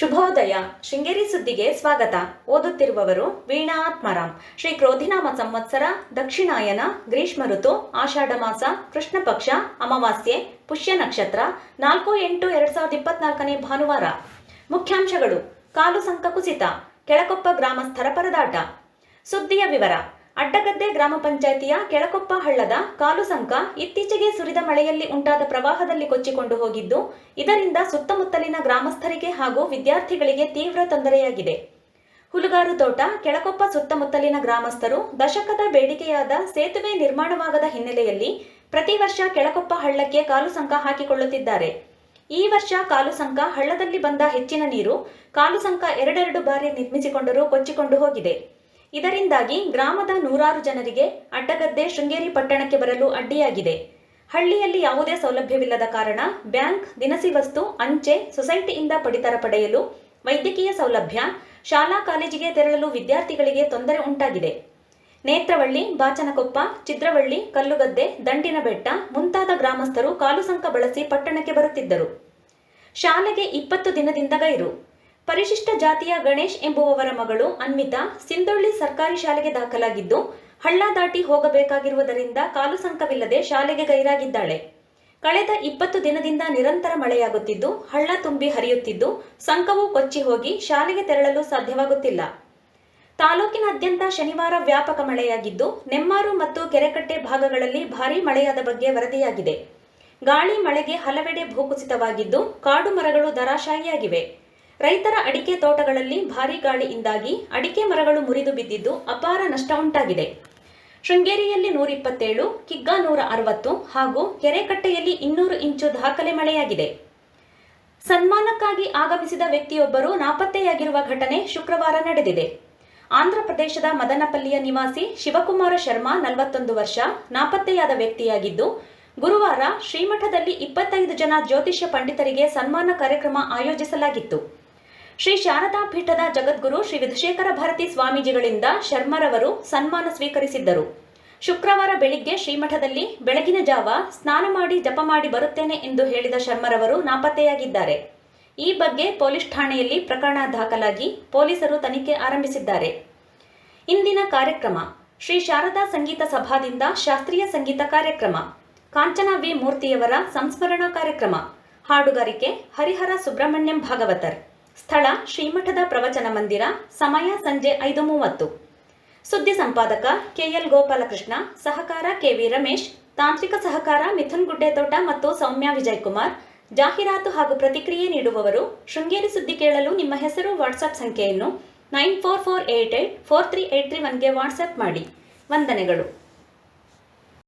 ಶುಭೋದಯ. ಶೃಂಗೇರಿ ಸುದ್ದಿಗೆ ಸ್ವಾಗತ. ಓದುತ್ತಿರುವವರು ವೀಣಾ ಆತ್ಮಾರಾಮ್. ಶ್ರೀ ಕ್ರೋಧಿನಾಮ ಸಂವತ್ಸರ, ದಕ್ಷಿಣಾಯನ, ಗ್ರೀಷ್ಮ ಋತು, ಆಷಾಢ ಮಾಸ, ಕೃಷ್ಣ ಪಕ್ಷ, ಅಮಾವಾಸ್ಯೆ, ಪುಷ್ಯ ನಕ್ಷತ್ರ, 4/8/2024 ಭಾನುವಾರ. ಮುಖ್ಯಾಂಶಗಳು: ಕಾಲು ಸಂಕ ಕುಸಿತ, ಕೆಳಕೊಪ್ಪ ಗ್ರಾಮಸ್ಥರ ಪರದಾಟ. ಸುದ್ದಿಯ ವಿವರ. ಅಡ್ಡಗದ್ದೆ ಗ್ರಾಮ ಪಂಚಾಯಿತಿಯ ಕೆಳಕೊಪ್ಪ ಹಳ್ಳದ ಕಾಲು ಸಂಕ ಇತ್ತೀಚೆಗೆ ಸುರಿದ ಮಳೆಯಲ್ಲಿ ಉಂಟಾದ ಪ್ರವಾಹದಲ್ಲಿ ಕೊಚ್ಚಿಕೊಂಡು ಹೋಗಿದ್ದು, ಇದರಿಂದ ಸುತ್ತಮುತ್ತಲಿನ ಗ್ರಾಮಸ್ಥರಿಗೆ ಹಾಗೂ ವಿದ್ಯಾರ್ಥಿಗಳಿಗೆ ತೀವ್ರ ತೊಂದರೆಯಾಗಿದೆ. ಹುಲುಗಾರು ತೋಟ, ಕೆಳಕೊಪ್ಪ ಸುತ್ತಮುತ್ತಲಿನ ಗ್ರಾಮಸ್ಥರು ದಶಕದ ಬೇಡಿಕೆಯಾದ ಸೇತುವೆ ನಿರ್ಮಾಣವಾಗದ ಹಿನ್ನೆಲೆಯಲ್ಲಿ ಪ್ರತಿ ವರ್ಷ ಕೆಳಕೊಪ್ಪ ಹಳ್ಳಕ್ಕೆ ಕಾಲು ಸಂಕ ಹಾಕಿಕೊಳ್ಳುತ್ತಿದ್ದಾರೆ. ಈ ವರ್ಷ ಕಾಲು ಸಂಕ ಹಳ್ಳದಲ್ಲಿ ಬಂದ ಹೆಚ್ಚಿನ ನೀರು ಕಾಲು ಸಂಕ ಎರಡೆರಡು ಬಾರಿ ನಿರ್ಮಿಸಿಕೊಂಡರೂ ಕೊಚ್ಚಿಕೊಂಡು ಹೋಗಿದೆ. ಇದರಿಂದಾಗಿ ಗ್ರಾಮದ ನೂರಾರು ಜನರಿಗೆ ಅಡ್ಡಗದ್ದೆ ಶೃಂಗೇರಿ ಪಟ್ಟಣಕ್ಕೆ ಬರಲು ಅಡ್ಡಿಯಾಗಿದೆ. ಹಳ್ಳಿಯಲ್ಲಿ ಯಾವುದೇ ಸೌಲಭ್ಯವಿಲ್ಲದ ಕಾರಣ ಬ್ಯಾಂಕ್, ದಿನಸಿ ವಸ್ತು, ಅಂಚೆ, ಸೊಸೈಟಿಯಿಂದ ಪಡಿತರ ಪಡೆಯಲು, ವೈದ್ಯಕೀಯ ಸೌಲಭ್ಯ, ಶಾಲಾ ಕಾಲೇಜಿಗೆ ತೆರಳಲು ವಿದ್ಯಾರ್ಥಿಗಳಿಗೆ ತೊಂದರೆ ಉಂಟಾಗಿದೆ. ನೇತ್ರವಳ್ಳಿ, ಬಾಚನಕೊಪ್ಪ, ಚಿದ್ರವಳ್ಳಿ, ಕಲ್ಲುಗದ್ದೆ, ದಂಡಿನಬೆಟ್ಟ ಮುಂತಾದ ಗ್ರಾಮಸ್ಥರು ಕಾಲು ಸಂಕ ಬಳಸಿ ಪಟ್ಟಣಕ್ಕೆ ಬರುತ್ತಿದ್ದರು. ಶಾಲೆಗೆ 20 ದಿನದಿಂದ ಗೈರು. ಪರಿಶಿಷ್ಟ ಜಾತಿಯ ಗಣೇಶ್ ಎಂಬುವವರ ಮಗಳು ಅನ್ವಿತಾ ಸಿಂದೊಳ್ಳಿ ಸರ್ಕಾರಿ ಶಾಲೆಗೆ ದಾಖಲಾಗಿದ್ದು, ಹಳ್ಳ ದಾಟಿ ಹೋಗಬೇಕಾಗಿರುವುದರಿಂದ ಕಾಲು ಸಂಕವಿಲ್ಲದೆ ಶಾಲೆಗೆ ಗೈರಾಗಿದ್ದಾಳೆ. ಕಳೆದ 20 ದಿನದಿಂದ ನಿರಂತರ ಮಳೆಯಾಗುತ್ತಿದ್ದು, ಹಳ್ಳ ತುಂಬಿ ಹರಿಯುತ್ತಿದ್ದು, ಸಂಕವು ಕೊಚ್ಚಿ ಹೋಗಿ ಶಾಲೆಗೆ ತೆರಳಲು ಸಾಧ್ಯವಾಗುತ್ತಿಲ್ಲ. ತಾಲೂಕಿನಾದ್ಯಂತ ಶನಿವಾರ ವ್ಯಾಪಕ ಮಳೆಯಾಗಿದ್ದು, ನೆಮ್ಮಾರು ಮತ್ತು ಕೆರೆಕಟ್ಟೆ ಭಾಗಗಳಲ್ಲಿ ಭಾರೀ ಮಳೆಯಾದ ಬಗ್ಗೆ ವರದಿಯಾಗಿದೆ. ಗಾಳಿ ಮಳೆಗೆ ಹಲವೆಡೆ ಭೂಕುಸಿತವಾಗಿದ್ದು, ಕಾಡು ಮರಗಳು ಧರಾಶಾಯಿಯಾಗಿವೆ. ರೈತರ ಅಡಿಕೆ ತೋಟಗಳಲ್ಲಿ ಭಾರೀ ಗಾಳಿಯಿಂದಾಗಿ ಅಡಿಕೆ ಮರಗಳು ಮುರಿದು ಬಿದ್ದಿದ್ದು ಅಪಾರ ನಷ್ಟ ಉಂಟಾಗಿದೆ. ಶೃಂಗೇರಿಯಲ್ಲಿ 127, ಕಿಗ್ಗಾ 160 ಹಾಗೂ ಕೆರೆಕಟ್ಟೆಯಲ್ಲಿ 200 ಇಂಚು ದಾಖಲೆ ಮಳೆಯಾಗಿದೆ. ಸನ್ಮಾನಕ್ಕಾಗಿ ಆಗಮಿಸಿದ ವ್ಯಕ್ತಿಯೊಬ್ಬರು ನಾಪತ್ತೆಯಾಗಿರುವ ಘಟನೆ ಶುಕ್ರವಾರ ನಡೆದಿದೆ. ಆಂಧ್ರಪ್ರದೇಶದ ಮದನಪಲ್ಲಿಯ ನಿವಾಸಿ ಶಿವಕುಮಾರ ಶರ್ಮಾ 41 ವರ್ಷ ನಾಪತ್ತೆಯಾದ ವ್ಯಕ್ತಿಯಾಗಿದ್ದು, ಗುರುವಾರ ಶ್ರೀಮಠದಲ್ಲಿ 25 ಜನ ಜ್ಯೋತಿಷ್ಯ ಪಂಡಿತರಿಗೆ ಸನ್ಮಾನ ಕಾರ್ಯಕ್ರಮ ಆಯೋಜಿಸಲಾಗಿತ್ತು. ಶ್ರೀ ಶಾರದಾ ಪೀಠದ ಜಗದ್ಗುರು ಶ್ರೀ ವಿಧುಶೇಖರ ಭಾರತಿ ಸ್ವಾಮೀಜಿಗಳಿಂದ ಶರ್ಮರವರು ಸನ್ಮಾನ ಸ್ವೀಕರಿಸಿದ್ದರು. ಶುಕ್ರವಾರ ಬೆಳಿಗ್ಗೆ ಶ್ರೀಮಠದಲ್ಲಿ ಬೆಳಗಿನ ಜಾವ ಸ್ನಾನ ಮಾಡಿ ಜಪ ಮಾಡಿ ಬರುತ್ತೇನೆ ಎಂದು ಹೇಳಿದ ಶರ್ಮರವರು ನಾಪತ್ತೆಯಾಗಿದ್ದಾರೆ. ಈ ಬಗ್ಗೆ ಪೊಲೀಸ್ ಠಾಣೆಯಲ್ಲಿ ಪ್ರಕರಣ ದಾಖಲಾಗಿ ಪೊಲೀಸರು ತನಿಖೆ ಆರಂಭಿಸಿದ್ದಾರೆ. ಇಂದಿನ ಕಾರ್ಯಕ್ರಮ: ಶ್ರೀ ಶಾರದಾ ಸಂಗೀತ ಸಭಾದಿಂದ ಶಾಸ್ತ್ರೀಯ ಸಂಗೀತ ಕಾರ್ಯಕ್ರಮ, ಕಾಂಚನ ವಿ ಮೂರ್ತಿಯವರ ಸಂಸ್ಮರಣಾ ಕಾರ್ಯಕ್ರಮ, ಹಾಡುಗಾರಿಕೆ ಹರಿಹರ ಸುಬ್ರಹ್ಮಣ್ಯಂ ಭಾಗವತರ್, ಸ್ಥಳ ಶ್ರೀಮಠದ ಪ್ರವಚನ ಮಂದಿರ, ಸಮಯ ಸಂಜೆ 5:30. ಸುದ್ದಿ ಸಂಪಾದಕ ಕೆಎಲ್ ಗೋಪಾಲಕೃಷ್ಣ, ಸಹಕಾರ ಕೆವಿ ರಮೇಶ್, ತಾಂತ್ರಿಕ ಸಹಕಾರ ಮಿಥುನ್ ಗುಡ್ಡೆತೋಟ ಮತ್ತು ಸೌಮ್ಯ ವಿಜಯಕುಮಾರ್. ಜಾಹೀರಾತು ಹಾಗೂ ಪ್ರತಿಕ್ರಿಯೆ ನೀಡುವವರು. ಶೃಂಗೇರಿ ಸುದ್ದಿ ಕೇಳಲು ನಿಮ್ಮ ಹೆಸರು, ವಾಟ್ಸ್ಆಪ್ ಸಂಖ್ಯೆಯನ್ನು 9448843831ಗೆ ವಾಟ್ಸ್ಆಪ್ ಮಾಡಿ. ವಂದನೆಗಳು.